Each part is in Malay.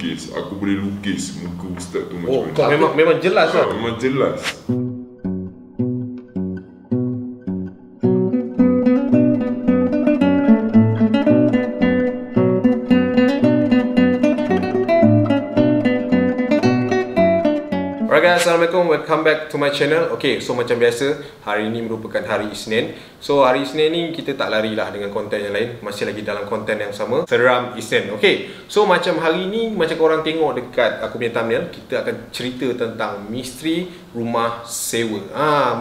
lukis. Aku boleh lukis muka ustaz tu macam mana. Memang jelas lah. Memang jelas. Alright guys, Assalamualaikum, welcome back to my channel. Okay, so macam biasa, hari ini merupakan hari Isnin. So hari Isnin ni kita tak larilah dengan konten yang lain, masih lagi dalam konten yang sama, Seram Isnin. Okay, so macam hari ni, macam korang tengok dekat aku punya thumbnail, kita akan cerita tentang misteri rumah sewa.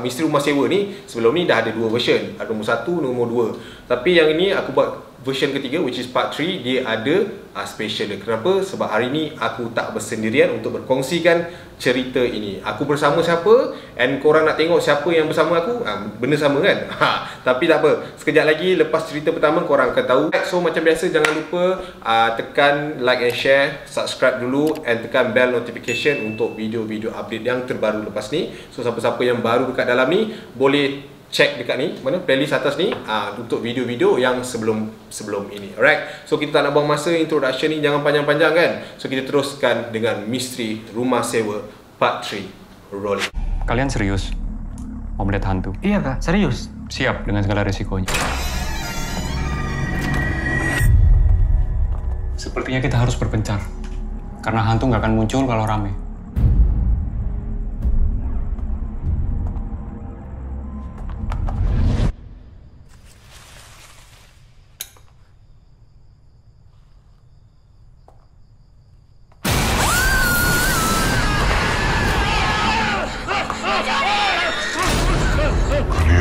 Misteri rumah sewa ni, sebelum ni dah ada dua version, ada nombor 1, nombor 2. Tapi yang ini aku buat version ketiga, which is part 3. Dia ada special dia. Kenapa? Sebab hari ni aku tak bersendirian untuk berkongsikan cerita ini. Aku bersama siapa, and korang nak tengok siapa yang bersama aku, benda sama kan? Tapi tak apa, sekejap lagi lepas cerita pertama korang akan tahu. So macam biasa, jangan lupa tekan like and share, subscribe dulu, and tekan bell notification untuk video-video update yang terbaru lepas ni. So siapa-siapa yang baru dekat dalam ni, boleh check dekat ni, mana playlist atas ni, untuk video-video yang sebelum ini. Alright, so kita tak nak buang masa, introduction ni jangan panjang-panjang kan. So kita teruskan dengan misteri rumah sewa part 3. Rolling. Kalian serius mau melihat hantu? Iya kak, serius. Siap dengan segala resikonya. Sepertinya kita harus berpencar, karena hantu nggak akan muncul kalau rame.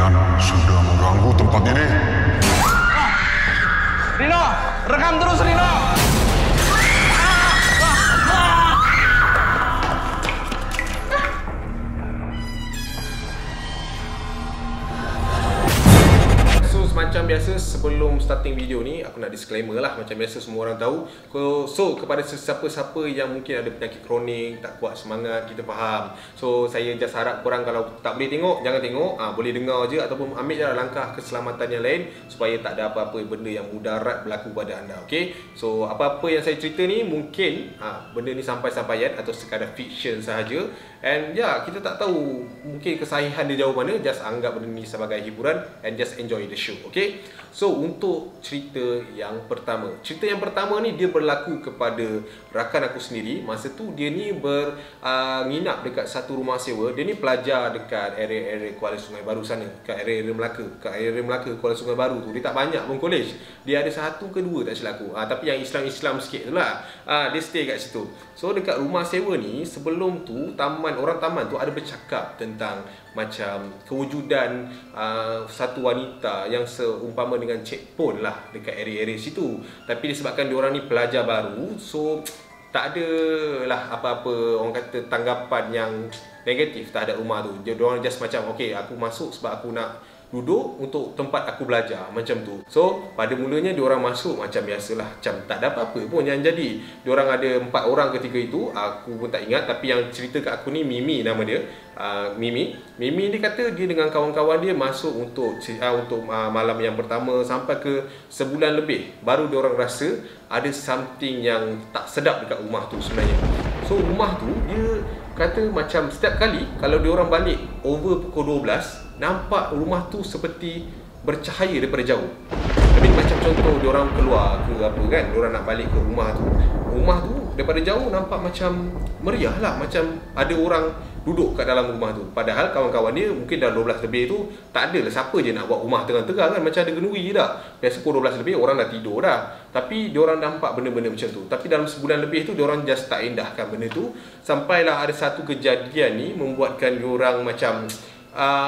Kalian sudah mengganggu tempat ini. Rino, rekam terus Rino. Macam biasa, sebelum starting video ni aku nak disclaimer lah, macam biasa semua orang tahu. So kepada sesiapa-siapa yang mungkin ada penyakit kronik, tak kuat semangat, kita faham. So saya just harap korang kalau tak boleh tengok, jangan tengok, boleh dengar je ataupun ambil je langkah keselamatan yang lain supaya tak ada apa-apa benda yang mudarat berlaku pada anda. Okay, so apa-apa yang saya cerita ni mungkin benda ni sampai-sampaian atau sekadar fiction sahaja. And ya, kita tak tahu mungkin kesahihan dia jauh mana. Just anggap benda ni sebagai hiburan and just enjoy the show. Okay, so untuk cerita yang pertama, ni dia berlaku kepada rakan aku sendiri. Masa tu dia ni nginap dekat satu rumah sewa. Dia ni pelajar dekat area Kuala Sungai Baru sana, kat area Melaka Kuala Sungai Baru tu. Dia tak banyak pun college, dia ada 1 ke 2 tak silap aku, tapi yang Islam sikit tu lah. Dia stay kat situ. So dekat rumah sewa ni, sebelum tu orang taman tu ada bercakap tentang macam kewujudan satu wanita yang seumpama dengan Cik Pon lah dekat area-area situ. Tapi disebabkan diorang ni pelajar baru, so tak ada lah apa-apa orang kata tanggapan yang negatif terhadap rumah tu. Diorang just macam, okay, aku masuk sebab aku nak duduk untuk tempat aku belajar, macam tu. So pada mulanya diorang masuk macam biasalah, macam tak ada apa-apa pun yang jadi. Diorang ada 4 orang ketika itu, aku pun tak ingat. Tapi yang cerita kat aku ni Mimi nama dia. Mimi dia kata dia dengan kawan-kawan dia masuk untuk malam yang pertama sampai ke sebulan lebih, baru diorang rasa ada something yang tak sedap dekat rumah tu sebenarnya. So rumah tu dia kata macam setiap kali kalau diorang balik over pukul 12, nampak rumah tu seperti bercahaya daripada jauh. Jadi macam contoh diorang keluar ke apa kan, diorang nak balik ke rumah tu daripada jauh nampak macam meriah lah, macam ada orang duduk kat dalam rumah tu. Padahal kawan-kawan dia mungkin dah 12 lebih tu, tak adalah siapa je nak buat rumah terang-terang kan, macam ada genui je dah. Biasa pukul 12 lebih orang dah tidur dah, tapi diorang nampak benda-benda macam tu. Tapi dalam sebulan lebih tu diorang just tak indahkan benda tu. Sampailah ada satu kejadian ni membuatkan diorang macam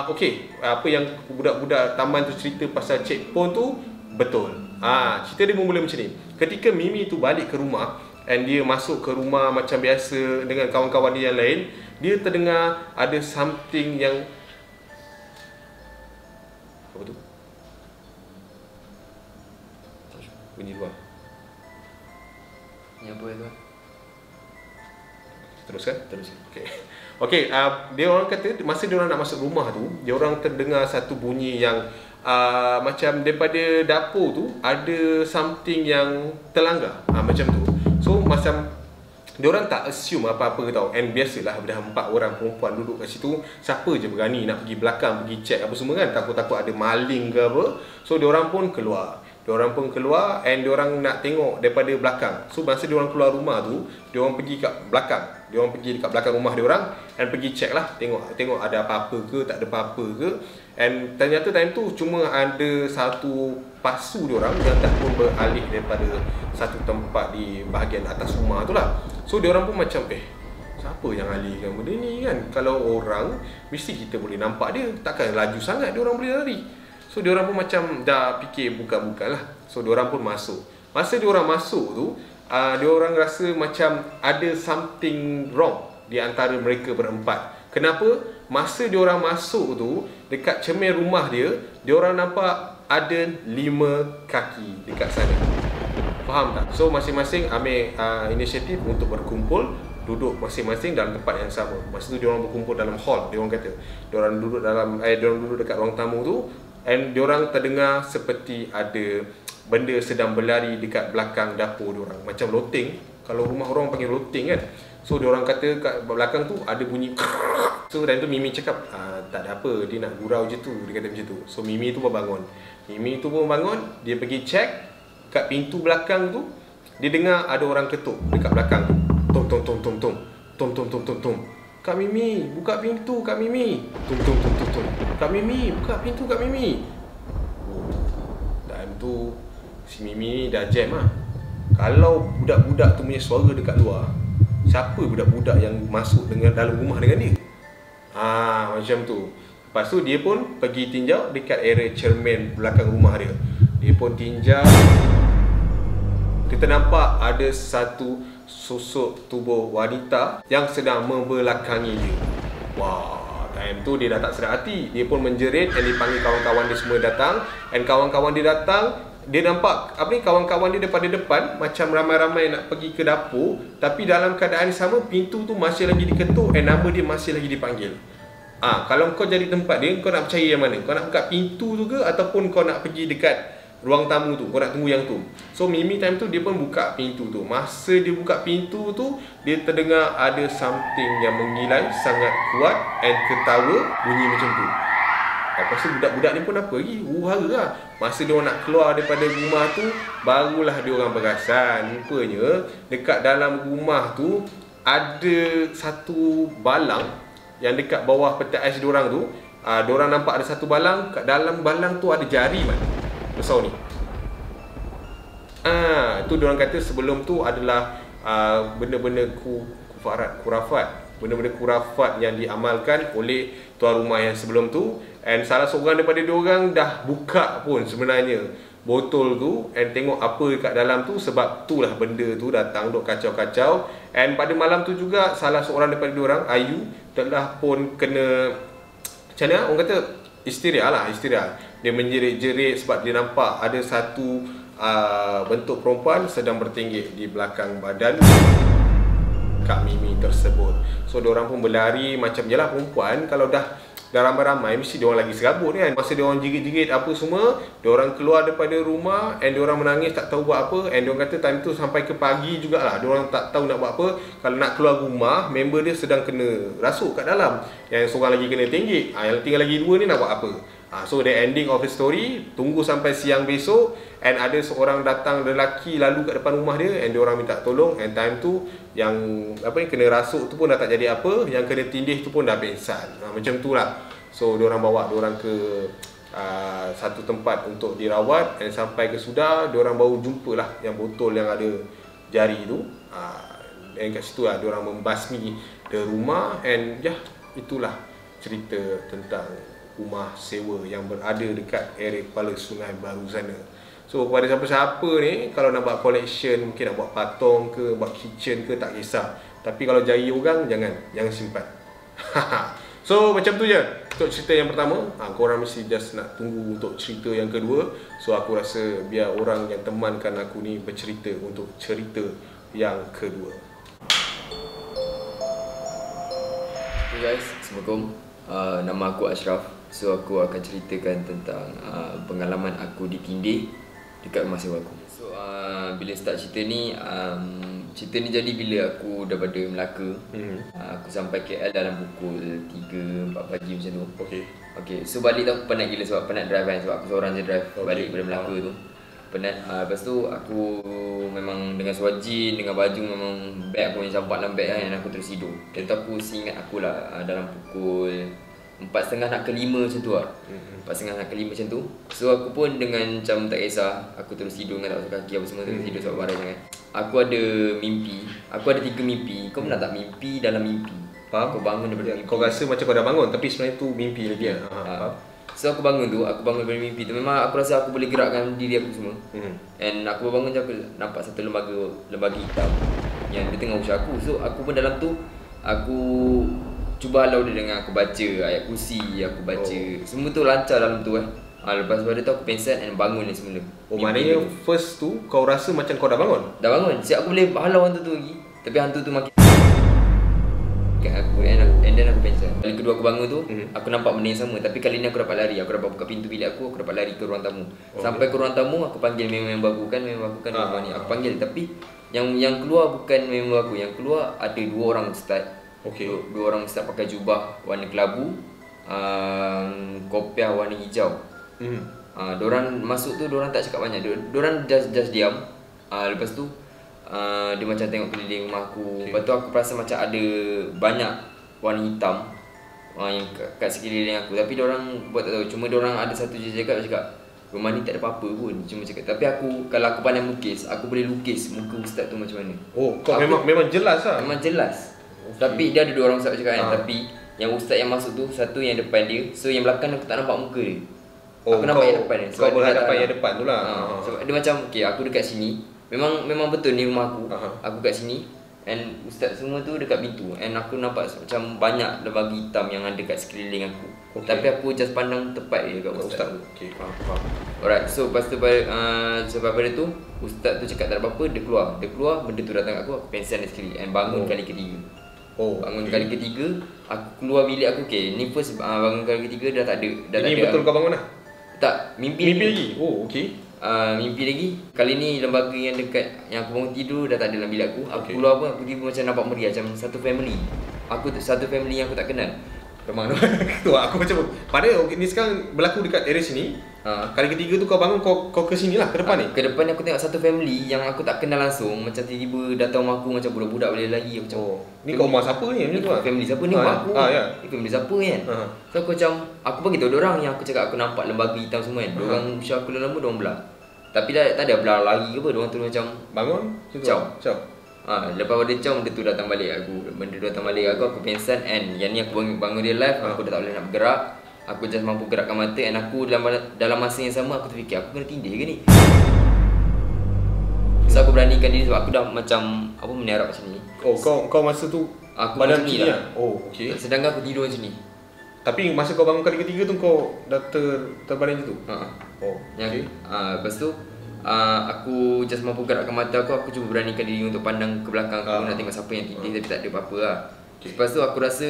okay, apa yang budak-budak taman tu cerita pasal Cik Pon tu betul. Cerita dia bermula macam ni. Ketika Mimi tu balik ke rumah and dia masuk ke rumah macam biasa dengan kawan-kawan dia yang lain, dia terdengar ada something yang apa tu? Bunyi luar. Ya boleh tu. Teruskan? Okey, dia orang kata masa dia orang nak masuk rumah tu, dia orang terdengar satu bunyi yang macam daripada dapur tu ada something yang terlanggar, macam tu. So macam Diorang tak assume apa-apa tau. And biasalah dah 4 orang perempuan duduk kat situ, siapa je berani nak pergi belakang, pergi check apa semua kan. Takut-takut ada maling ke apa. So diorang pun keluar. And diorang nak tengok daripada belakang. So masa diorang keluar rumah tu, diorang pergi kat belakang. Diorang pergi dekat belakang rumah diorang and pergi check lah, tengok ada apa-apa ke, tak ada apa-apa ke. And ternyata time tu cuma ada satu pasu diorang yang tak pun beralih daripada satu tempat di bahagian atas rumah tu lah. So diorang pun macam siapa yang alihkan benda ni kan? Kalau orang mesti kita boleh nampak dia, takkan laju sangat diorang boleh lari. So diorang pun macam dah fikir bukan-bukan lah. So diorang pun masuk. Masa diorang masuk tu, diorang rasa macam ada something wrong di antara mereka berempat. Kenapa? Masa diorang masuk tu, dekat cermin rumah dia, diorang nampak ada 5 kaki dekat sana. Faham tak? So masing-masing ambil inisiatif untuk berkumpul, duduk masing-masing dalam tempat yang sama. Masa tu diorang berkumpul dalam hall, diorang kata. Diorang duduk dekat ruang tamu tu, and diorang terdengar seperti ada benda sedang berlari dekat belakang dapur diorang. Macam loteng. Kalau rumah orang panggil loteng kan. So diorang kata kat belakang tu ada bunyi. So dan tu Mimi cakap, tak ada apa, dia nak gurau je tu. Dia kata macam tu. So Mimi tu pun bangun. Dia pergi check kat pintu belakang tu. Dia dengar ada orang ketuk dekat belakang tu. Tom tom tom tom tom. Tom tom tom tom tom. Kak Mimi, buka pintu Kak Mimi. Tom tom tom tom tom. Kak Mimi, buka pintu Kak Mimi. Dan tu si Mimi ni dah jam lah. Kalau budak-budak tu punya suara dekat luar, siapa budak-budak yang masuk dengan dalam rumah dengan dia? Macam tu. Lepas tu dia pun pergi tinjau dekat area cermin belakang rumah dia. Dia pun tinjau. Kita nampak ada satu sosok tubuh wanita yang sedang membelakangi dia. Wah, time tu dia dah tak sedar hati. Dia pun menjerit dan dipanggil kawan-kawan dia semua datang. And kawan-kawan dia datang, dia nampak kawan-kawan dia daripada depan macam ramai-ramai nak pergi ke dapur, tapi dalam keadaan sama pintu tu masih lagi diketuk and nama dia masih lagi dipanggil. Kalau kau jadi tempat dia, kau nak percaya yang mana? Kau nak buka pintu tu ke ataupun kau nak pergi dekat ruang tamu tu, kau nak tunggu yang tu? So Mimi time tu dia pun buka pintu tu. Masa dia buka pintu tu, dia terdengar ada something yang mengilai sangat kuat and ketawa bunyi macam tu. Lepas tu budak-budak ni pun apa lagi? Hara lah. Masa dia nak keluar daripada rumah tu, barulah dia orang perasan. Rupanya dekat dalam rumah tu ada satu balang yang dekat bawah peti ais diorang tu. Diorang nampak ada satu balang. Kat dalam balang tu ada jari man, besar ni. Tu diorang kata sebelum tu adalah benda-benda kurafat. Benda-benda kurafat yang diamalkan oleh tuan rumah yang sebelum tu. And salah seorang daripada diorang dah buka pun sebenarnya botol tu and tengok apa dekat dalam tu. Sebab tu lah benda tu datang duk kacau-kacau. And pada malam tu juga salah seorang daripada diorang, Ayu, telah pun kena, macam mana orang kata, histeria. Dia menjerit-jerit sebab dia nampak ada satu bentuk perempuan sedang bertinggik di belakang badan Kak Mimi tersebut. So diorang pun berlari. Macam jelah perempuan kalau dah ramai-ramai mesti diorang lagi serabut kan. Masa diorang jerit-jerit apa semua, diorang keluar daripada rumah and diorang menangis tak tahu buat apa. And diorang kata time tu sampai ke pagi jugalah diorang tak tahu nak buat apa. Kalau nak keluar rumah, member dia sedang kena rasuk kat dalam, yang seorang lagi kena tinggik, yang tinggal lagi 2 ni nak buat apa? So the ending of the story, tunggu sampai siang besok and ada seorang datang lelaki lalu kat depan rumah dia and diorang minta tolong. And time tu yang kena rasuk tu pun dah tak jadi apa, yang kena tindih tu pun dah pingsan. Macam tu lah. So diorang bawa diorang ke satu tempat untuk dirawat. And sampai ke sudah, diorang baru jumpa lah yang botol yang ada jari tu. Dan kat situ lah diorang membasmi the rumah. And itulah cerita tentang rumah sewa yang berada dekat area Kepala Sungai Baru sana. So kepada siapa-siapa ni, kalau nak buat collection, mungkin nak buat patung ke, buat kitchen ke, tak kisah. Tapi kalau jari orang, jangan simpan. So macam tu je untuk cerita yang pertama. Korang mesti just nak tunggu untuk cerita yang kedua. So aku rasa biar orang yang temankan aku ni bercerita untuk cerita yang kedua. Hey guys, Assalamualaikum. Nama aku Ashraf. So aku akan ceritakan tentang pengalaman aku ditindih dekat rumah sewa aku. So bila start cerita ni, cerita ni jadi bila aku daripada Melaka. Aku sampai KL dalam pukul 3-4 pagi macam tu. Okay, so balik tu aku penat gila sebab penat drive kan. Sebab aku seorang je drive balik daripada Melaka tu. Penat. Lepas tu aku memang dengan seluar jean, dengan baju memang bag aku yang campak dalam bag kan. Dan aku terus tidur. Dan tu aku ingat aku lah dalam pukul 4.30 nak ke 5 macam tu lah. 4.30 nak ke 5 macam tu. So aku pun dengan macam tak kisah, aku terus tidur dengan tak basuh kaki apa semua, terus tidur sebab marah sangat. Aku ada mimpi. Aku ada 3 mimpi. Kau pernah tak mimpi dalam mimpi? Faham? Kau bangun daripada mimpi. Kau rasa macam kau dah bangun tapi sebenarnya tu mimpi lagi kan. Faham? So aku bangun daripada mimpi tu. Memang aku rasa aku boleh gerakkan diri aku semua. And aku bangun je aku nampak satu lembaga hitam yang dia tengah usah aku. So aku pun dalam tu aku cuba halau dia dengan aku baca ayat kursi, aku baca semua tu lancar dalam tu lepas pada tu aku pengsan and bangun ni semula. Maknanya first tu kau rasa macam kau dah bangun? Dah bangun, siap aku boleh halau hantu tu lagi. Tapi hantu tu makin kat aku and then aku pengsan. Kali kedua aku bangun tu, aku nampak benda yang sama. Tapi kali ni aku dapat lari, aku dapat buka pintu bilik aku dapat lari ke ruang tamu. Sampai ke ruang tamu aku panggil member aku kan, rumah ni. Aku panggil tapi yang keluar bukan member aku, yang keluar ada 2 orang ustaz. Dua orang ustaz pakai jubah warna kelabu, kopiah warna hijau. Diorang masuk tu, diorang tak cakap banyak. Diorang just diam. Lepas tu dia macam tengok keliling rumah aku. Lepas tu aku perasan macam ada banyak warna hitam yang kat sekeliling aku. Tapi diorang buat tak tahu. Cuma diorang ada satu je cakap rumah ni tak ada apa-apa pun. Cuma cakap. Tapi aku, kalau aku pandai lukis, aku boleh lukis muka ustaz tu macam mana. Kau memang jelas lah. Memang jelas. Tapi dia ada 2 orang ustaz cakap kan. Tapi yang ustaz yang masuk tu, satu yang depan dia. So yang belakang aku tak nampak muka dia. Aku nampak yang depan dia. Kau berhadapan yang depan tu lah. Sebab dia macam, aku dekat sini. Memang betul ni rumah aku. Aku kat sini. And ustaz semua tu dekat pintu. And aku nampak macam banyak lembaga hitam yang ada kat sekeliling aku. Tapi aku just pandang tepat je kat ustaz tu. Faham. Alright, so lepas tu sebab pada tu ustaz tu cakap tak ada apa-apa. Dia keluar, benda tu datang kat aku pengsan dia sekali. And bangun kali ketiga. Bangun kali ketiga, aku keluar bilik aku. Ni first bangun kali ketiga dah tak ada. Ini betul kau bangun lah? Tak, mimpi lagi. Mimpi lagi. Kali ni lembaga yang dekat yang aku bangun tidur dah tak ada dalam bilik aku. Aku keluar pun aku tiba macam nampak meriah macam satu family. Satu family yang aku tak kenal. Memang tu aku macam padahal ni sekarang berlaku dekat area sini. Kali ketiga tu kau bangun kau ke sini lah, ke depan ni. Ke depan ni aku tengok satu family yang aku tak kenal langsung. Macam tiba-tiba datang rumah aku macam budak-budak boleh lagi. Aku macam ni kau rumah siapa ni macam tu lah. Family siapa ni rumah aku? Ni family siapa kan? So aku macam aku bagi tahu diorang yang aku cakap aku nampak lembaga hitam semua kan. Diorang usia aku lama diorang belah. Tapi tak ada belah lagi ke apa. Diorang tu macam bangun Ciao. Lepas pada jam benda tu datang balik aku. Aku pengsan and yang ni aku bangun dia live. Aku dah tak boleh nak bergerak. Aku just mampu gerakkan mata. And aku dalam masa yang sama aku terfikir aku kena tindih ke ni. So aku beranikan diri sebab aku dah macam menyarap macam ni. Kau masa tu aku badan macam ni lah. Sedangkan aku tidur macam ni. Tapi masa kau bangun kali ketiga tu kau dah terbaring macam tu? Lepas tu aku just mampu gerakkan mata aku cuba beranikan diri untuk pandang ke belakang aku nak tengok siapa yang tindih tapi tak ada apa-apa lah. Lepas tu aku rasa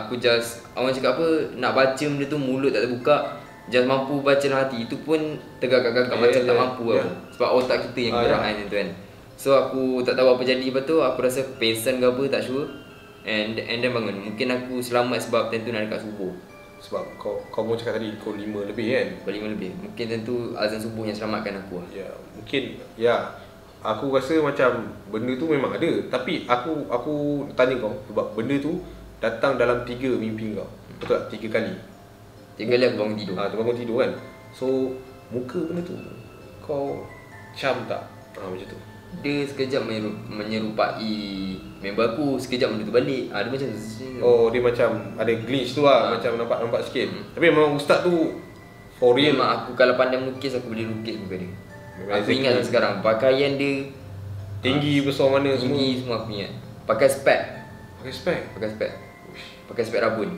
aku just orang cakap apa, nak baca benda tu mulut tak terbuka, just mampu baca dalam hati. Itu pun tergagap-gagap macam tak mampu aku. Sebab otak kita yang gerak kan tu kan. So aku tak tahu apa jadi. Lepas tu aku rasa pengsan ke apa tak sure. And then bangun. Mungkin aku selamat sebab tentu nak dekat subuh. Sebab kau pun cakap tadi pukul 5 lebih kan? Pukul 5 lebih. Mungkin tentu azan subuh yang selamatkan aku lah. Ya, mungkin aku rasa macam benda tu memang ada. Tapi aku tanya kau sebab benda tu datang dalam 3 mimpi kau. Betul tak? 3 kali. 3 kali aku bangun tidur. Tu bangun tidur kan. So muka benda tu kau cam tak? Macam tu. Dia sekejap menyerupai member aku, sekejap benda tu balik. Dia macam dia macam ada glitch tu lah. Macam nampak sikit. Tapi memang ustaz tu for real. Memang aku kalau pandai melukis aku boleh lukis muka dia. Aku ingat sekarang pakaian dia tinggi besar mana semua. Tinggi semua aku ingat. Pakai spek. Pakai spek rabun.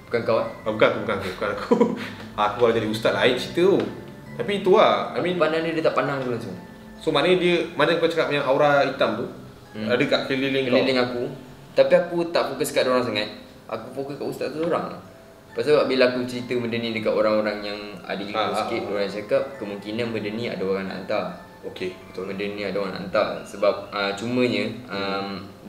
Bukan kau Bukan aku. Aku kalau jadi ustaz lain cerita tu. Tapi tu lah, pandang dia tak pandang tu langsung. So maknanya mana kau cakap yang aura hitam tu ada kat keliling aku. Tapi aku tak fokus kat orang sangat. Aku fokus kat ustaz tu orang. Pasal bila aku cerita benda ni dekat orang-orang yang ada ilmu sikit, orang cakap kemungkinan benda ni ada orang nak hantar. Okey, betul. Benda ni ada orang nak hantar. Sebab cumanya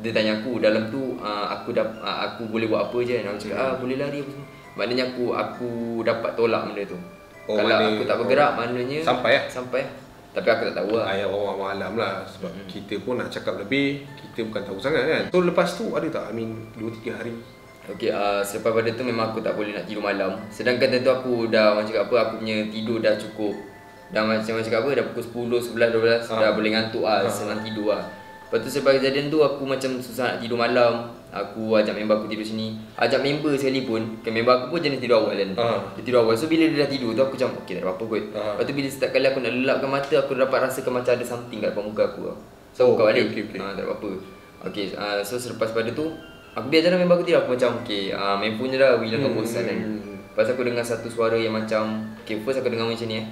dia tanya aku dalam tu aku boleh buat apa je. Aku cakap boleh lari apa semua. Maknanya aku dapat tolak benda tu. Kalau aku tak bergerak maknanya sampai. Tapi aku tak tahu lah. Ayat orang malam lah. Sebab kita pun nak cakap lebih, kita bukan tahu sangat kan. So lepas tu ada tak 2-3 hari? Okey, selepas pada tu memang aku tak boleh nak tidur malam. Sedangkan tentu aku dah orang cakap apa, aku punya tidur dah cukup. Dah macam cakap apa, dah pukul 10, 11, 12 dah boleh ngantuk lah, senang tidur lah. Lepas tu selepas kejadian tu aku macam susah nak tidur malam. Aku ajak member aku tidur sini. Ajak member sekalipun, kan member aku pun jenis tidur awal kan. Dia tidur awal. So bila dia dah tidur tu aku macam okey tak ada apa-apa kot. Lepas tu bila setiap kali aku nak lelapkan mata, aku dapat rasakan macam ada something kat depan muka aku. So aku buka balik. Tak ada apa-apa. Okey, so selepas pada tu aku biar jalan member aku tidur. Aku macam okey, main phone je dah, bilang kau bosan kan. Lepas aku dengar satu suara yang macam first aku dengar macam ni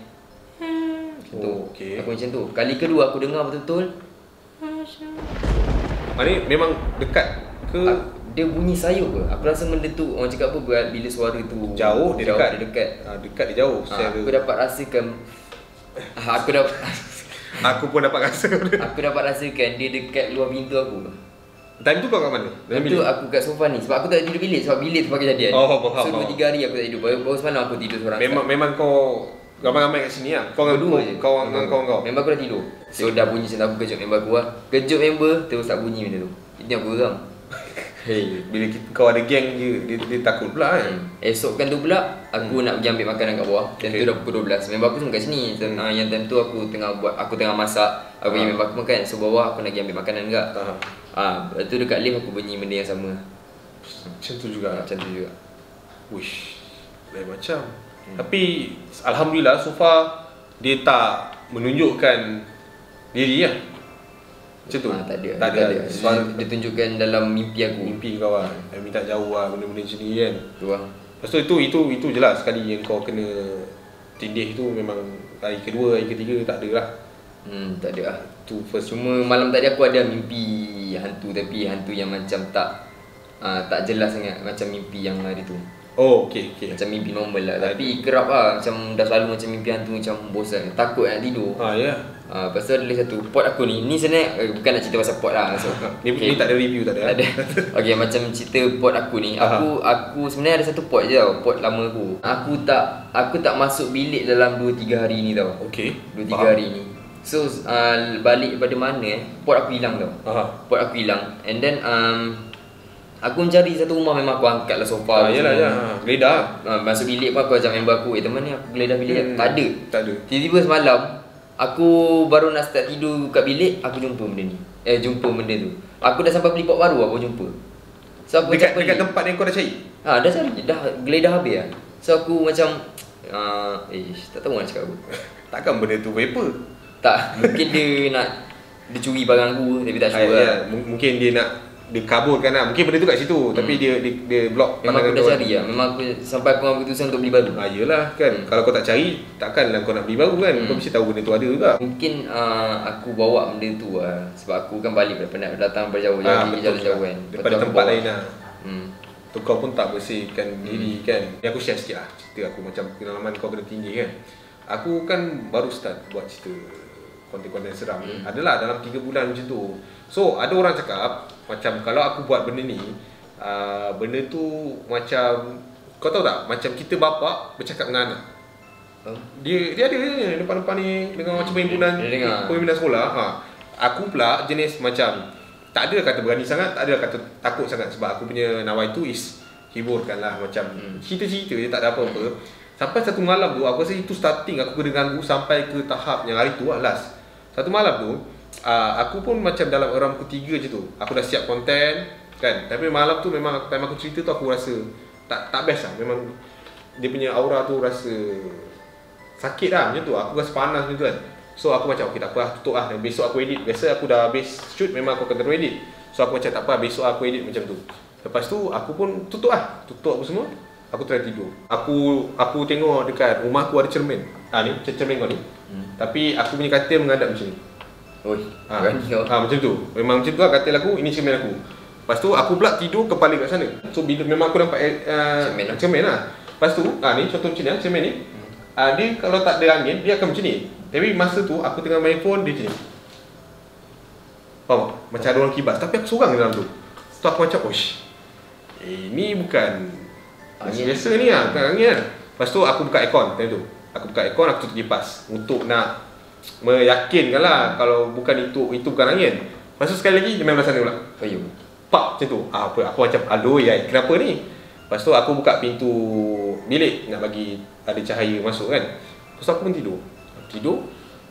Aku macam tu. Kali kedua aku dengar betul-betul. Ni memang dekat ke? Dia bunyi sayup ke? Aku rasa benda tu orang cakap apa, bila suara tu jauh dia dekat. Dekat dia jauh. Aku dapat rasakan aku pun dapat rasa. Aku dapat rasakan dia dekat luar pintu aku. Time tu kau kat mana? Time tu aku kat sofa ni. Sebab aku tak tidur bilik. Sebab bilik tu pakai kejadian. Faham. So 2-3 hari aku tak tidur. Baru semalam aku tidur seorang. Memang kau ramai-ramai kat sini lah. Kau berdua je. Kau dengan kau. Member aku dah tidur. So dah bunyi macam aku kejut member aku lah. Kejut member terus tak bunyi benda tu. Ini aku geram. Bila kau ada geng je, dia takut pula kan. Esok kan tu pula aku nak pergi ambil makanan kat bawah. Dan tu dah pukul 12. Member aku semua kat sini. Yang time tu aku tengah masak. Aku bagi member aku makan. So bawah aku nak pergi ambil makanan juga. Lepas tu dekat lift aku bunyi benda yang sama. Macam tu juga. Wish, lain macam. Tapi alhamdulillah so far dia tak menunjukkan diri lah. Macam tu? Tak ada. Dia tunjukkan dalam mimpi aku. Mimpi kau lah. Minta jauh lah benda-benda macam ni kan. Tu lah. Lepas tu itu je lah sekali yang kau kena tindih tu. Memang hari kedua, hari ketiga tak ada lah. Tak ada lah. Tu first. Cuma malam tadi aku ada mimpi hantu. Tapi hantu yang macam tak jelas sangat. Macam mimpi yang hari tu. Okey. Macam mimpi normal lah. Tapi kerap lah. Macam dah selalu macam mimpi hantu. Macam bosan. Takut nak tidur. Ya. Lepas tu ada lagi satu pot aku ni. Ni sebenarnya bukan nak cerita pasal pot lah. So, ni tak ada review, tak ada. Okey, macam cerita pot aku ni. Aku sebenarnya ada satu pot je tau. Pot lama aku. Aku tak masuk bilik dalam 2-3 hari ni tau. Okey. 2-3 hari ni. So balik pada mana pot aku hilang tau. Pot aku hilang. And then aku mencari satu rumah, memang aku angkat lah sofa. Yalah. Geledah. Masuk bilik pun aku ajak member aku. Teman ni aku geledah bilik. Tak ada. Tiba-tiba semalam aku baru nak start tidur kat bilik, aku jumpa benda ni. Jumpa benda tu. Aku dah sampai beli pot baru aku jumpa. So aku dekat tempat yang kau dah cari? Dah cari. Dah geledah habis lah. So aku macam tak tahu nak cakap apa. Takkan benda tu vapor? Tak, mungkin dia curi barang aku tapi tak sure lah. Mungkin dia nak kaburkan lah. Mungkin benda tu kat situ tapi dia block. Memang aku dah cari lah. Memang aku sampai aku ambil keputusan untuk beli baru. Yelah kan. Kalau kau tak cari, takkanlah kau nak beli baru kan. Kau mesti tahu benda tu ada juga. Mungkin aku bawa benda tu lah. Sebab aku kan balik penat datang berjauh jalan kan. Daripada tempat lain lah. Tu kau pun tak bersihkan diri kan. Aku share sikit lah cerita aku macam pengalaman kau kena tinggi kan. Aku kan baru start buat cerita konten-konten seram ni. Adalah dalam 3 bulan macam tu. So ada orang cakap macam kalau aku buat benda ni, benda tu macam, kau tahu tak, macam kita bapa bercakap dengan anak. Dia ada depan-depan ni dengan macam pimpinan sekolah. Aku pula jenis macam tak ada kata berani sangat, tak ada kata takut sangat. Sebab aku punya nawai tu is hiburkan lah. Macam cerita-cerita je, tak ada apa-apa. Sampai satu malam tu, aku rasa itu starting aku kena ganggu sampai ke tahap yang hari tu lah last. Satu malam tu aku pun macam dalam orang pukul 3 je tu. Aku dah siap konten kan. Tapi malam tu memang time aku cerita tu aku rasa tak best lah. Memang dia punya aura tu rasa sakit lah macam tu. Aku rasa panas macam tu kan. So aku macam okey tak apa, tutup lah. Dan besok aku edit. Biasa aku dah habis shoot memang aku akan terus edit. So aku macam tak apa, besok aku edit macam tu. Lepas tu aku pun tutup lah. Tutup apa semua. Aku try tidur. Aku tengok dekat rumah aku ada cermin. Ni cermin kau ni. Tapi aku punya katil menghadap macam ni. Macam tu. Memang macam tu lah katil aku, ini cermin aku. Lepas tu aku pula tidur kepala kat sana. So bila memang aku nampak cermin lah. Lepas tu ni contoh macam ni cermin ni. Dia kalau tak ada angin dia akan macam ni. Tapi masa tu aku tengah main phone dia macam ni. Faham tak? Macam ada orang kibas. Tapi aku seorang dalam tu. So aku macam, oish, ni bukan Angin. biasa ni lah, bukan angin kan. Lepas tu aku buka aircon time tu. Aku buka aircon, aku tutup kipas untuk nak meyakinkan lah kalau bukan itu bukan angin. Lepas tu sekali lagi dia main belah sana pula. Payung. Pak macam tu. Apa? Aku macam, aduh ya, kenapa ni? Lepas tu aku buka pintu bilik nak bagi ada cahaya masuk kan. Lepas tu aku pun tidur.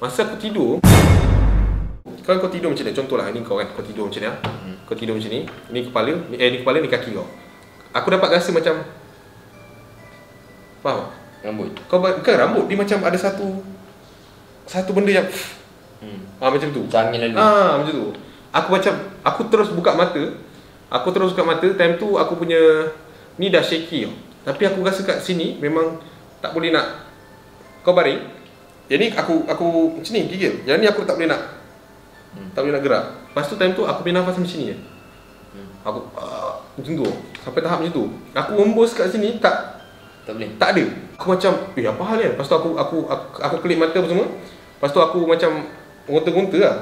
Masa aku tidur, kalau kau tidur macam ni, contohlah ni kau kan, kau tidur macam ni. Kau tidur macam ni, ni kepala, ni kaki kau. Aku dapat rasa macam, faham? Rambut. Kau bukan rambut, dia macam ada satu benda yang macam tu. Macam angin lalu. Macam tu. Aku terus buka mata. Time tu aku punya ni dah shaky tau. Tapi aku rasa kat sini memang tak boleh nak kau baring. Jadi aku macam ni gigil. Yang ni aku tak boleh nak gerak. Lepas tu time tu aku punya nafas macam ni je. Aku macam tu. Sampai tahap macam tu. Aku hembus kat sini tak boleh. Tak ada. Aku macam, apa hal ni? Lepas tu aku kelip mata apa semua. Lepas tu aku macam ngonta-ngonta lah.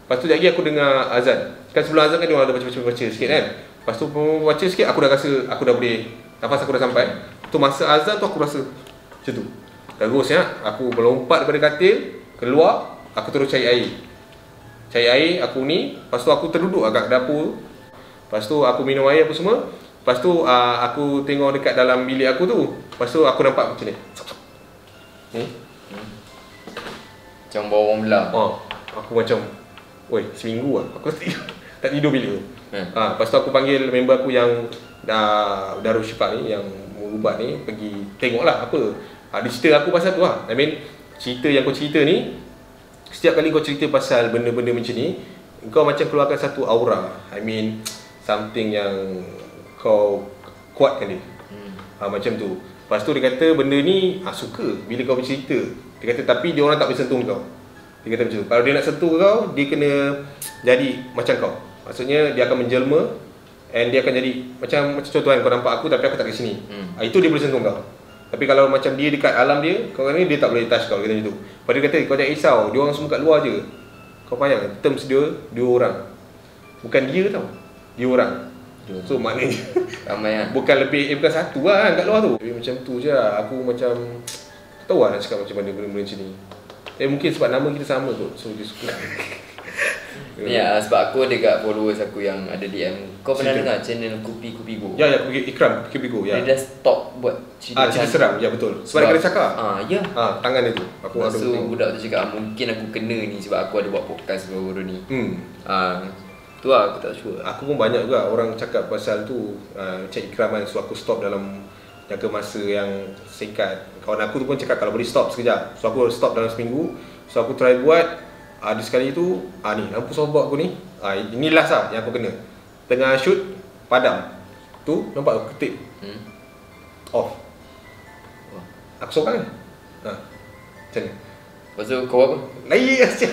Lepas tu sekejap lagi aku dengar azan. Kan sebelum azan kan dia orang ada baca sikit kan. Lepas tu baca sikit aku dah rasa aku dah boleh, nafas aku dah sampai. Tu masa azan tu aku rasa macam tu. Terusnya aku melompat daripada katil, keluar, aku terus cari air. Aku ni, lepas tu aku terduduk agak dapur. Lepas tu aku minum air apa semua. Lepas tu aku tengok dekat dalam bilik aku tu. Lepas tu aku nampak macam ni. Macam bawa orang belah. Aku macam, oi, seminggu lah aku tak tidur bilik tu. Lepas tu aku panggil member aku yang Darul Syifa ni, yang ubat ni, pergi tengoklah apa. Dia cerita aku pasal tu lah. I mean, cerita yang kau cerita ni, setiap kali kau cerita pasal benda-benda macam ni, kau macam keluarkan satu aura. I mean, something yang kau kuatkan dia. Macam tu. Lepas tu dia kata benda ni suka bila kau bercerita. Dia kata tapi dia orang tak boleh sentuh kau. Dia kata macam tu. Kalau dia nak sentuh kau, dia kena jadi macam kau. Maksudnya dia akan menjelma and dia akan jadi macam contoh kan, kau nampak aku tapi aku tak kat sini. Itu dia boleh sentuh kau. Tapi kalau macam dia dekat alam dia, kau ni dia tak boleh touch kau, dia kata macam tu. Lepas dia kata kau jangan risau, dia orang semua kat luar je. Kau bayang terms dia 2 orang. Bukan dia tau. Dia orang. So maknanya ramai kan. bukan satu lah kan kat luar tu. Tapi macam tu je lah. Aku macam tak tahu lah nak cakap macam mana benda-benda macam ni. Mungkin sebab nama kita sama tu. So dia suka. Ni sebab aku ada kat followers aku yang ada DM. Kau pernah dengar channel Kupi Go? Ya, Ikram Kupi Go ya. Dia dah stop buat cerita seram. Ya betul. Sebab dia kena cakap. Ya. Tangan dia tu. Aku ada. So budak tu cakap mungkin aku kena ni sebab aku ada buat podcast baru-baru ni. Tu lah aku tak sure. Aku pun banyak juga orang cakap pasal tu. Macam Ikram kan. So aku stop dalam jangka masa yang singkat. Kawan aku tu pun cakap kalau boleh stop sekejap. So aku stop dalam seminggu. So aku try buat. Ada sekali tu, ni lampu softbox aku ni. Ini last lah yang aku kena. Tengah shoot, padam. Tu, nampak aku ketik. Off. Aku seorang kan? Macam ni. Lepas tu kau apa? Lain asyik.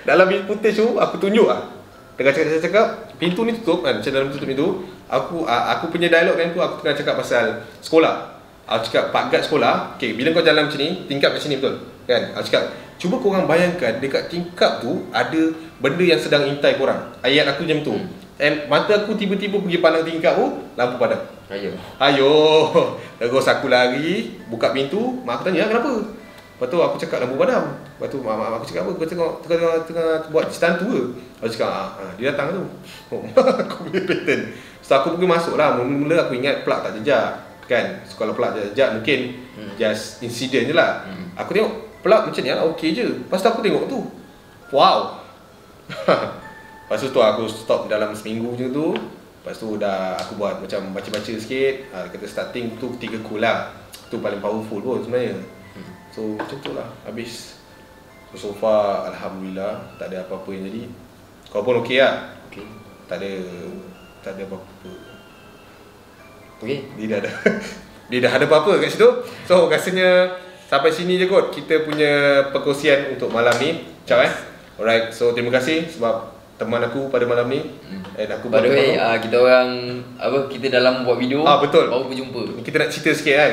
Dalam footage tu, aku tunjuk lah. Tengah cakap, pintu ni tutup kan. Macam dalam tutup pintu. Aku punya dialog kan tu, aku tengah cakap pasal sekolah. Aku cakap, Pak Guard sekolah, okay, bila kau jalan macam ni, tingkap kat sini betul kan? Aku cakap, cuba korang bayangkan dekat tingkap tu ada benda yang sedang intai korang. Ayat aku macam tu. Mata aku tiba-tiba pergi pandang tingkap tu, lampu padam. Ayo. Terus aku lari, buka pintu, mak aku tanya, kenapa? Lepas tu aku cakap lampu padam. Lepas tu mak aku cakap apa? Kau tengah buat cerita hantu ke? Aku cakap, dia datang tu. Aku punya pattern. So aku pergi masuk lah. Mula-mula aku ingat plug tak jejak kan. So kalau plug jejak mungkin just incident je lah. Aku tengok plug macam ni lah, okey je. Lepas tu aku tengok tu, wow. Lepas tu aku stop dalam seminggu je tu. Lepas tu dah aku buat macam baca-baca sikit. Kata starting tu 3 cool lah. Tu paling powerful pun sebenarnya. So macam tu lah. Habis. So far Alhamdulillah tak ada apa-apa yang jadi. Kau pun okey lah. Tak ada apa-apa. Dia dah ada apa-apa kat situ. So rasanya sampai sini je kot kita punya perkongsian untuk malam ni. Alright, so terima kasih sebab teman aku pada malam ni. Aku by the way, kita orang kita dalam buat video. Betul. Baru berjumpa. Kita nak cerita sikit kan.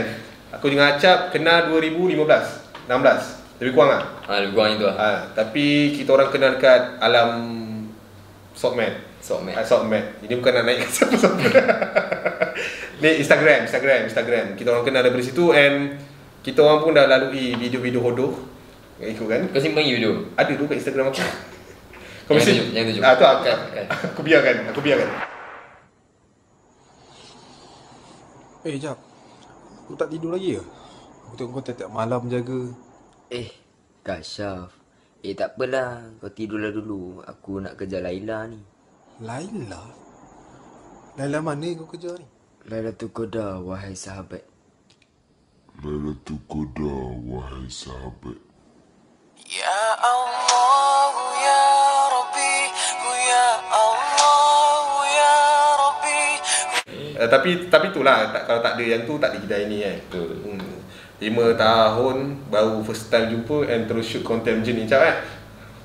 Aku dengan Acap kenal 2015, 16. Lebih kurang lah. Lebih kurang itu lah. Tapi kita orang kenal dekat alam Sokmed. Sokmed. Ini bukan nak naik siapa-siapa. Ni Instagram. Kita orang kenal daripada situ and kita orang pun dah lalui video-video hodoh. Ikut kan? Kau simpan lagi video? Ada tu kat Instagram aku. Kau Yang tunjuk. Tu aku. Kan. Aku biarkan. Jap. Kau tak tidur lagi ke? Aku tengok kau tiap-tiap malam jaga. Kak Syaf. Tak apalah. Kau tidurlah dulu. Aku nak kejar Laila ni. Laila? Laila mana kau kejar ni? Lailatul Qadar, wahai sahabat. Lailatul Qadar, wahai sahabat. Ya Allah, ya Rabbi, ya Allah, ya Rabbi. Tapi itulah, kalau tak ada yang tu tak ada kedai ni kan. Betul. 5 tahun baru first time jumpa and terus shoot content macam ni macam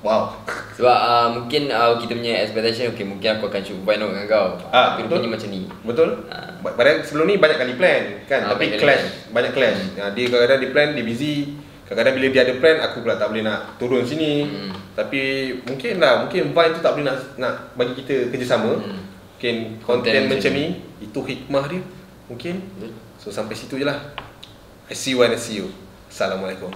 wow. Sebab mungkin kita punya expectation mungkin aku akan shoot final dengan kau. Tapi rupanya macam ni. Betul. Padahal sebelum ni banyak kali plan kan, tapi banyak clash. Dia kadang-kadang dia plan, dia busy. Kadang-kadang bila dia ada plan, aku pula tak boleh nak turun sini. Tapi mungkin Vine tu tak boleh nak bagi kita kerjasama. Mungkin konten macam ni, itu hikmah dia mungkin. So sampai situ je lah. I see you. Assalamualaikum.